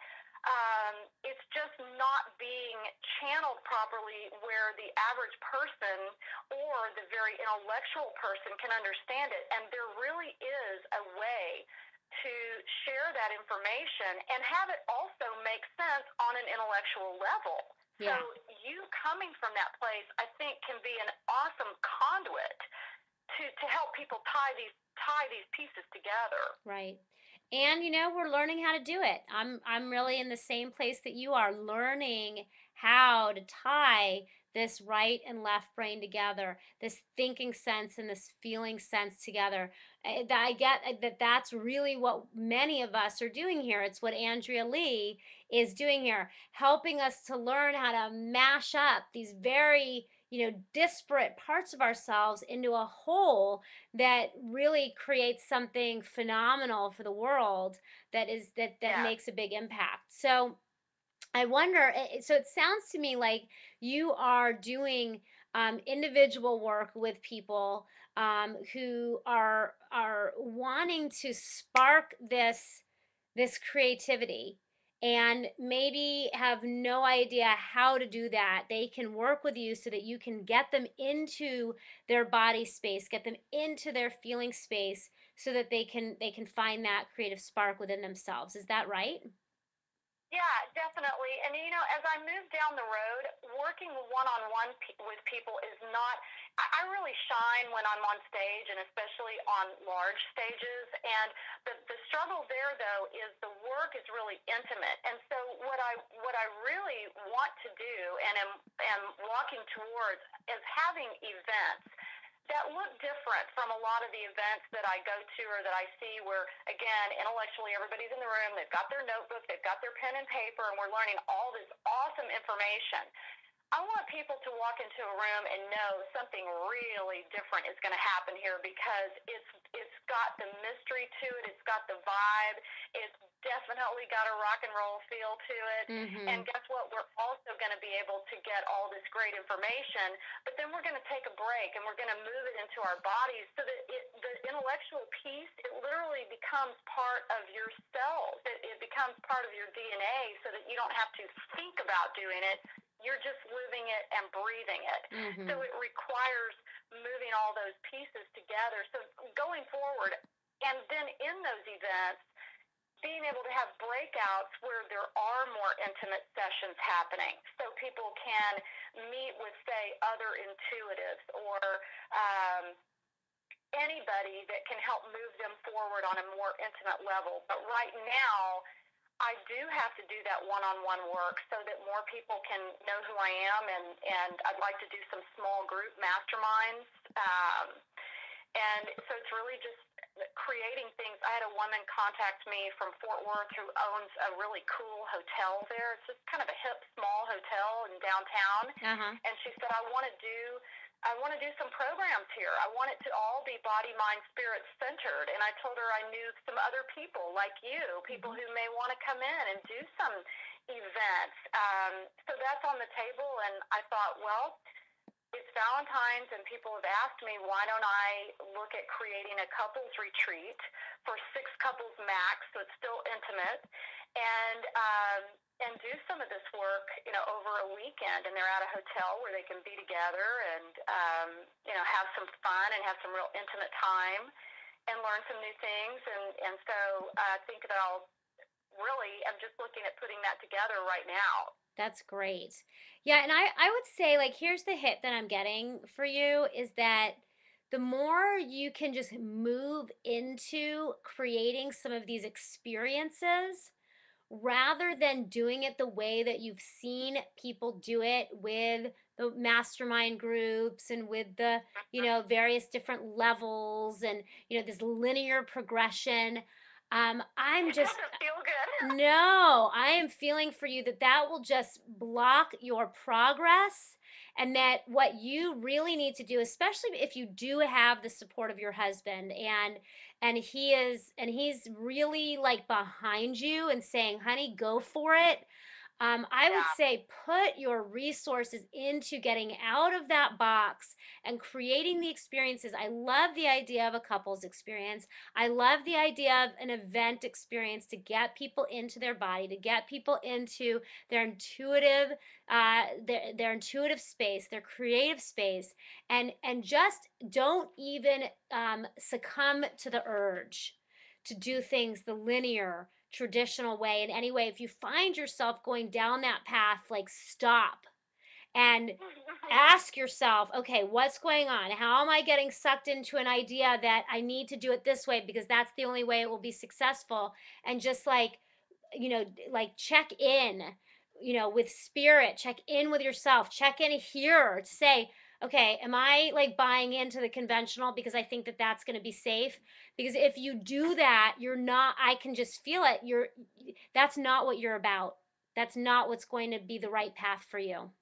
[SPEAKER 3] It's just not being channeled properly where the average person or the very intellectual person can understand it. And there really is a way to share that information and have it also make sense on an intellectual level. So
[SPEAKER 1] Yeah.
[SPEAKER 3] you coming from that place, I think, can be an awesome conduit to help people tie these pieces together.
[SPEAKER 1] Right. And we're learning how to do it. I'm really in the same place that you are, learning how to tie this right and left brain together, this thinking sense and this feeling sense together. I get that that's really what many of us are doing here. It's what Andrea Lee is doing here, helping us to learn how to mash up these very, disparate parts of ourselves into a whole that really creates something phenomenal for the world, that
[SPEAKER 3] Yeah.
[SPEAKER 1] makes a big impact. So I wonder, so it sounds to me like you are doing individual work with people who are wanting to spark this creativity and maybe have no idea how to do that. They can work with you so that you can get them into their body space, get them into their feeling space so that they can find that creative spark within themselves. Is that right?
[SPEAKER 3] Yeah, definitely. And as I move down the road, working one-on-one with people is not. I really shine when I'm on stage, and especially on large stages. And the struggle there, though, is the work is really intimate. And so what I really want to do, and am walking towards, is having events that look different from a lot of the events that I go to or that I see where, again, intellectually everybody's in the room, they've got their notebook, they've got their pen and paper, and we're learning all this awesome information. I want people to walk into a room and know something really different is going to happen here because it's got the mystery to it, it's got the vibe, it's definitely got a rock and roll feel to it.
[SPEAKER 1] Mm-hmm.
[SPEAKER 3] And guess what? We're also going to be able to get all this great information, but then we're going to take a break and we're going to move it into our bodies so that the intellectual piece, it literally becomes part of your cells. It becomes part of your DNA so that you don't have to think about doing it. You're just living it and breathing it.
[SPEAKER 1] Mm-hmm.
[SPEAKER 3] So it requires moving all those pieces together. So going forward, and then in those events, being able to have breakouts where there are more intimate sessions happening so people can meet with, say, other intuitives or anybody that can help move them forward on a more intimate level. But right now, I do have to do that one-on-one work so that more people can know who I am, and I'd like to do some small group masterminds. And so it's really just creating things. I had a woman contact me from Fort Worth who owns a really cool hotel there. It's just kind of a hip, small hotel in downtown.
[SPEAKER 1] Uh-huh.
[SPEAKER 3] And she said, I want to do some programs here. I want it to all be body, mind, spirit centered. And I told her I knew some other people like you, people who may want to come in and do some events. So that's on the table. And I thought, well, it's Valentine's, and people have asked me, why don't I look at creating a couples retreat for 6 couples max, so it's still intimate, and do some of this work, over a weekend, and they're at a hotel where they can be together and, have some fun and have some real intimate time. and learn some new things. And so I think that I'll really, I'm just looking at putting that together right now.
[SPEAKER 1] That's great. Yeah, and I would say, like, here's the hit that I'm getting for you is that the more you can just move into creating some of these experiences rather than doing it the way that you've seen people do it with the mastermind groups and with the, various different levels and, this linear progression. I'm
[SPEAKER 3] It
[SPEAKER 1] just
[SPEAKER 3] doesn't feel good.
[SPEAKER 1] no, I am feeling for you that that will just block your progress, and that what you really need to do, especially if you do have the support of your husband, and he's really like behind you and saying, "Honey, go for it." I would
[SPEAKER 3] Yeah.
[SPEAKER 1] say put your resources into getting out of that box and creating the experiences. I love the idea of a couples experience. I love the idea of an event experience to get people into their body, to get people into their intuitive space, their creative space, and just don't even succumb to the urge to do things the linear traditional way in any way. If you find yourself going down that path, like, stop and ask yourself, okay, what's going on? How am I getting sucked into an idea that I need to do it this way because that's the only way it will be successful? And just like, like, check in, with spirit, check in with yourself, check in here to say, okay, am I like buying into the conventional because I think that that's going to be safe? Because if you do that, you're not, I can just feel it. That's not what you're about. That's not what's going to be the right path for you.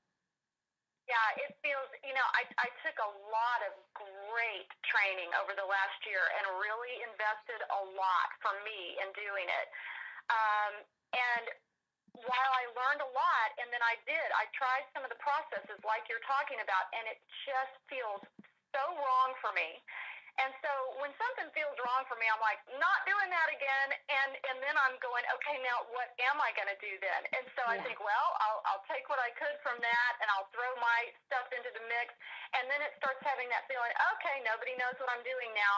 [SPEAKER 3] Yeah, it feels, I took a lot of great training over the last year and really invested a lot for me in doing it. And while I learned a lot, and then I tried some of the processes like you're talking about, and it just feels so wrong for me. And so when something feels wrong for me, I'm like, not doing that again. And then I'm going, okay, now what am I going to do then? And so I
[SPEAKER 1] Yeah.
[SPEAKER 3] think, well, I'll take what I could from that, and I'll throw my stuff into the mix. And then it starts having that feeling, okay, nobody knows what I'm doing now.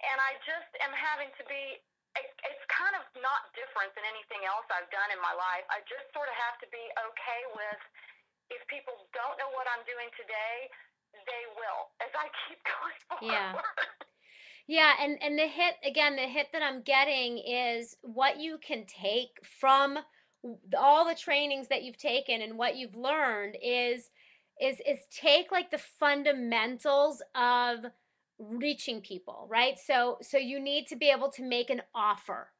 [SPEAKER 3] And I just am having to be, it's kind of not different than anything else I've done in my life. I just sort of have to be okay with, if people don't know what I'm doing today, they will as I keep going
[SPEAKER 1] Yeah.
[SPEAKER 3] forward.
[SPEAKER 1] Yeah, and the hit again, the hit that I'm getting is what you can take from all the trainings that you've taken and what you've learned is take like the fundamentals of reaching people, right? So you need to be able to make an offer.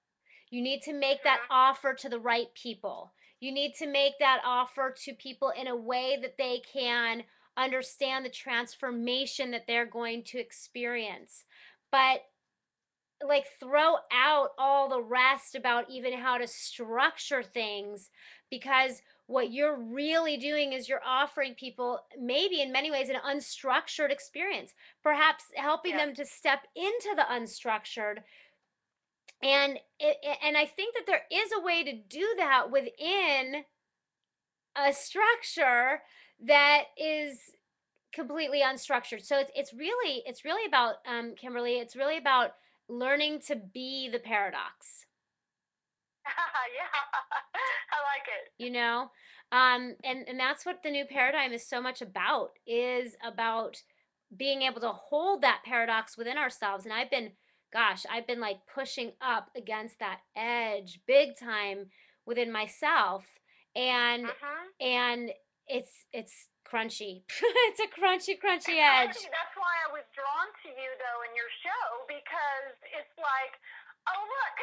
[SPEAKER 1] You need to make that
[SPEAKER 3] Mm-hmm.
[SPEAKER 1] offer to the right people. You need to make that offer to people in a way that they can understand the transformation that they're going to experience. But like, throw out all the rest about even how to structure things, because what you're really doing is you're offering people, maybe in many ways, an unstructured experience, perhaps helping
[SPEAKER 3] Yes.
[SPEAKER 1] them to step into the unstructured. And I think that there is a way to do that within a structure that is completely unstructured. So it's really about, Kimberly, it's really about learning to be the paradox.
[SPEAKER 3] Yeah, I like it.
[SPEAKER 1] You know, and that's what the new paradigm is so much about, is about being able to hold that paradox within ourselves. And I've been like pushing up against that edge big time within myself, and
[SPEAKER 3] Mm-hmm.
[SPEAKER 1] and it's crunchy. It's a crunchy
[SPEAKER 3] It's crazy.
[SPEAKER 1] edge.
[SPEAKER 3] That's why I was drawn to you, though, in your show, because it's like, oh, look,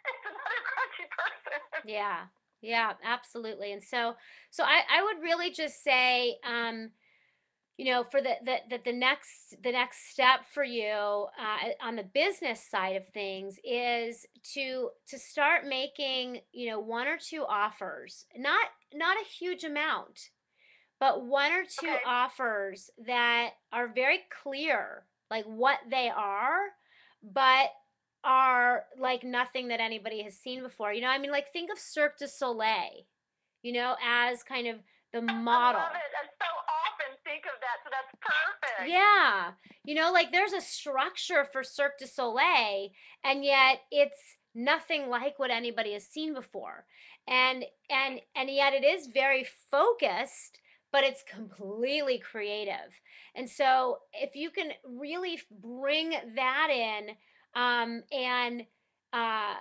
[SPEAKER 3] it's another crunchy person.
[SPEAKER 1] Yeah, yeah, absolutely. And so I would really just say, for the next step for you, on the business side of things, is to start making, one or two offers, not a huge amount, but one or two
[SPEAKER 3] Okay.
[SPEAKER 1] offers that are very clear, like what they are, but are like nothing that anybody has seen before. I mean, like, think of Cirque du Soleil, as kind of the
[SPEAKER 3] I love
[SPEAKER 1] model.
[SPEAKER 3] it. I so often think of that, so that's perfect. Perfect.
[SPEAKER 1] Yeah. Like there's a structure for Cirque du Soleil, and yet it's nothing like what anybody has seen before. And yet it is very focused, but it's completely creative. And so if you can really bring that in, and uh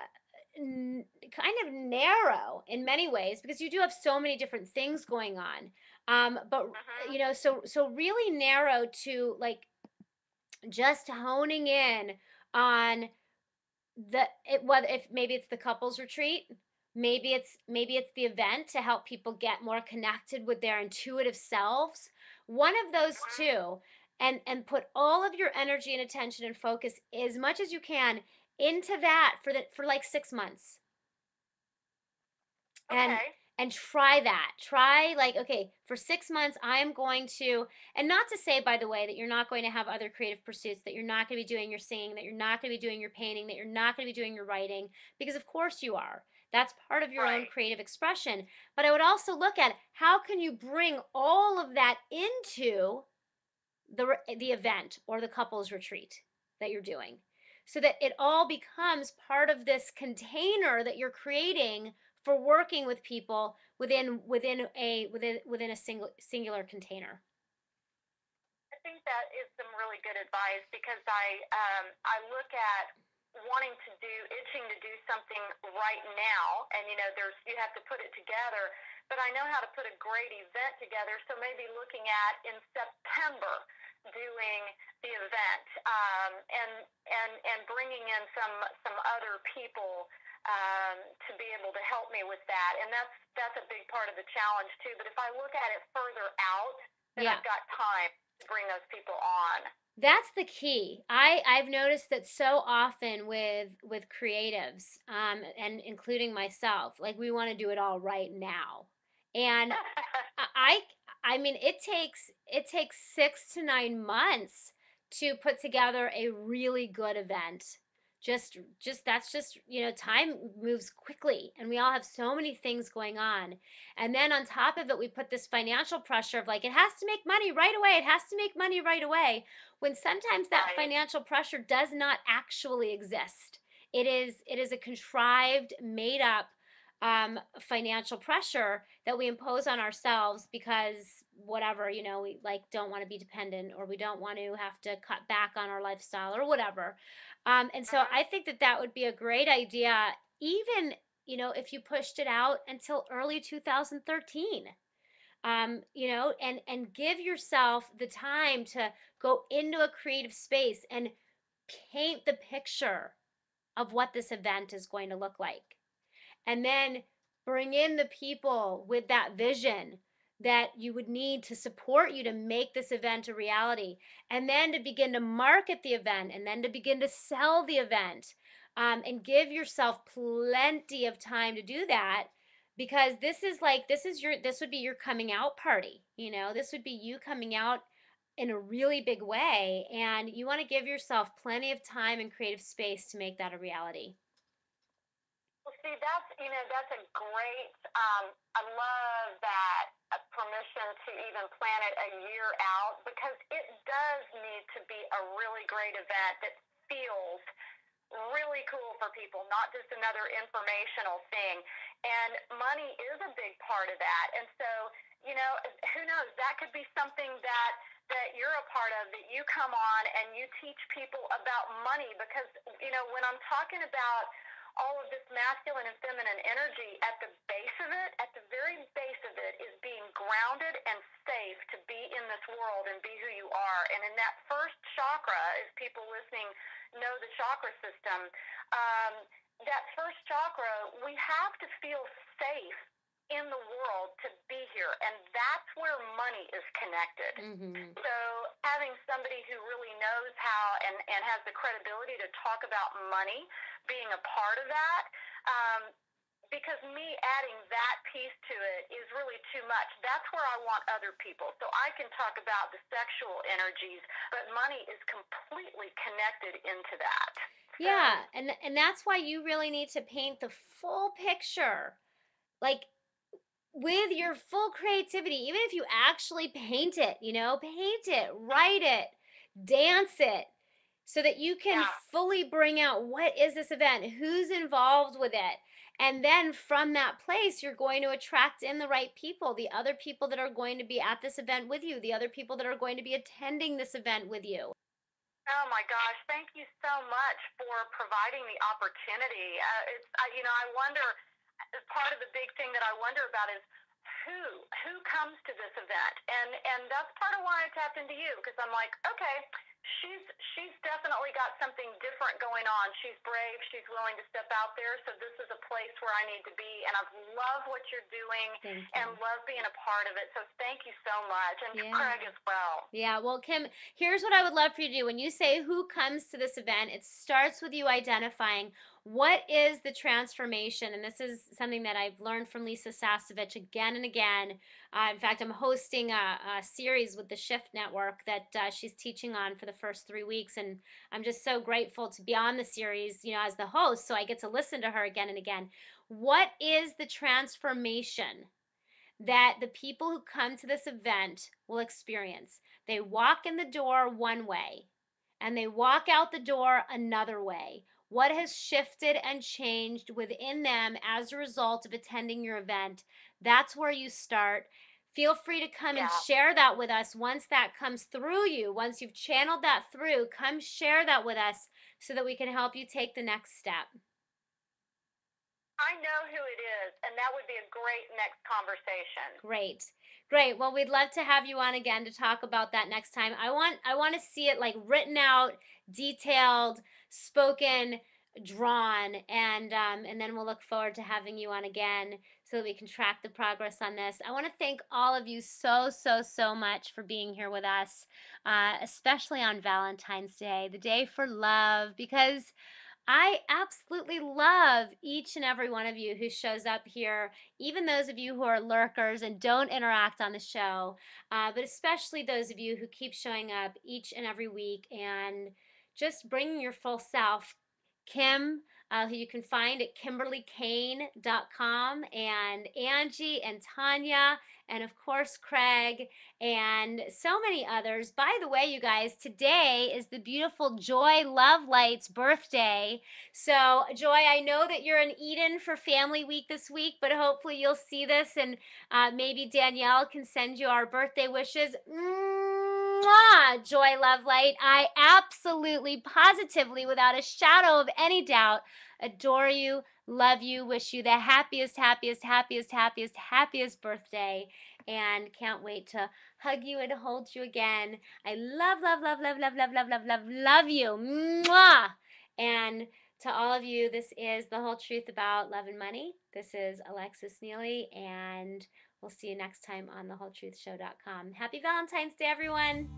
[SPEAKER 1] kind of narrow in many ways, because you do have so many different things going on, but
[SPEAKER 3] Mhm.
[SPEAKER 1] so really narrow to like just honing in on whether if maybe it's the couples retreat, maybe it's the event to help people get more connected with their intuitive selves, one of those
[SPEAKER 3] Mhm.
[SPEAKER 1] two, and put all of your energy and attention and focus as much as you can into that for like 6 months, and
[SPEAKER 3] Okay.
[SPEAKER 1] try like, okay, for 6 months I'm going to, and not to say, by the way, that you're not going to have other creative pursuits, that you're not going to be doing your singing, that you're not going to be doing your painting, that you're not going to be doing your writing, because of course you are. That's part of your own
[SPEAKER 3] Right.
[SPEAKER 1] creative expression. But I would also look at how can you bring all of that into the event or the couples retreat that you're doing, so that it all becomes part of this container that you're creating for working with people within a singular container.
[SPEAKER 3] I think that is some really good advice because I look at wanting to do itching to do something right now, and there's you have to put it together, but I know how to put a great event together, so maybe looking at in September doing the event, and bringing in some other people, to be able to help me with that, and that's a big part of the challenge too. But if I look at it further out, then
[SPEAKER 1] Yeah,
[SPEAKER 3] I've got time bring those people on.
[SPEAKER 1] that's the key. I've noticed that so often with creatives, and including myself, like we want to do it all right now. And I I mean it takes 6 to 9 months to put together a really good event. Just that's just, time moves quickly, and we all have so many things going on. And then on top of it, we put this financial pressure of like, it has to make money right away. It has to make money right away, when sometimes that
[SPEAKER 3] Right.
[SPEAKER 1] financial pressure does not actually exist. It is a contrived, made up, financial pressure that we impose on ourselves because whatever, we like don't want to be dependent, or we don't want to have to cut back on our lifestyle or whatever. And so
[SPEAKER 3] Mhm.
[SPEAKER 1] I think that that would be a great idea, even, if you pushed it out until early 2013, and give yourself the time to go into a creative space and paint the picture of what this event is going to look like, and then bring in the people with that vision that you would need to support you to make this event a reality, and then to begin to market the event, and then to begin to sell the event, and give yourself plenty of time to do that, because this would be your coming out party. This would be you coming out in a really big way, and you want to give yourself plenty of time and creative space to make that a reality.
[SPEAKER 3] Well, see, that's a great. I love that, permission to even plan it a year out, because it does need to be a really great event that feels really cool for people, not just another informational thing. And money is a big part of that. And so, who knows? That could be something that you're a part of, that you come on and you teach people about money, because when I'm talking about all of this masculine and feminine energy, at the base of it, at the very base of it, is being grounded and safe to be in this world and be who you are. And in that first chakra, as people listening know the chakra system, that first chakra, we have to feel safe in the world to be here, and that's where money is connected.
[SPEAKER 1] Mm-hmm.
[SPEAKER 3] So having somebody who really knows how, and has the credibility to talk about money, being a part of that, because me adding that piece to it is really too much. That's where I want other people. So I can talk about the sexual energies, but money is completely connected into that. So,
[SPEAKER 1] Yeah, and that's why you really need to paint the full picture. Like, with your full creativity, even if you actually paint it, paint it, write it, dance it, so that you can
[SPEAKER 3] Yeah.
[SPEAKER 1] fully bring out what is this event, who's involved with it. And then from that place, you're going to attract in the right people, the other people that are going to be at this event with you, the other people that are going to be attending this event with you.
[SPEAKER 3] Oh my gosh, thank you so much for providing the opportunity. I wonder, part of the big thing that I wonder about is who comes to this event, and that's part of why I tapped into you, because I'm like, okay, she's definitely got something different going on. She's brave, she's willing to step out there, so this is a place where I need to be, and I love what you're doing and love being a part of it. So thank you so much, and
[SPEAKER 1] Yeah.
[SPEAKER 3] Craig as well.
[SPEAKER 1] Yeah, well, Kim, here's what I would love for you to do. When you say who comes to this event, it starts with you identifying what is the transformation. And this is something that I've learned from Lisa Sasevich again and again. In fact, I'm hosting a series with the Shift Network that she's teaching on for the first 3 weeks. And I'm just so grateful to be on the series, as the host, so I get to listen to her again and again. What is the transformation that the people who come to this event will experience? They walk in the door one way and they walk out the door another way. What has shifted and changed within them as a result of attending your event? That's where you start. Feel free to come and share that with us once that comes through you. Once you've channeled that through, come share that with us so that we can help you take the next step.
[SPEAKER 3] I know who it is, and that would be a great next conversation.
[SPEAKER 1] Great. Great. Well, we'd love to have you on again to talk about that next time. I want to see it like written out, detailed, spoken, drawn, and then we'll look forward to having you on again so that we can track the progress on this. I want to thank all of you so much for being here with us, especially on Valentine's Day, the day for love, because I absolutely love each and every one of you who shows up here, even those of you who are lurkers and don't interact on the show, but especially those of you who keep showing up each and every week and just bringing your full self. Kim, who you can find at KimberlyCain.com, and Angie and Tanya, and of course Craig, and so many others. By the way, you guys, today is the beautiful Joy Love Light's birthday. So, Joy, I know that you're in Eden for Family Week this week, but hopefully you'll see this, and maybe Danielle can send you our birthday wishes. Mwah, Joy Love Light. I absolutely, positively, without a shadow of any doubt, adore you, love you, wish you the happiest, happiest, happiest, happiest, happiest birthday, and can't wait to hug you and hold you again. I love, love, love, love, love, love, love, love, love, love you. Mwah! And to all of you, this is The Whole Truth About Love and Money. This is Alexis Neely, and we'll see you next time on thewholetruthshow.com. Happy Valentine's Day, everyone.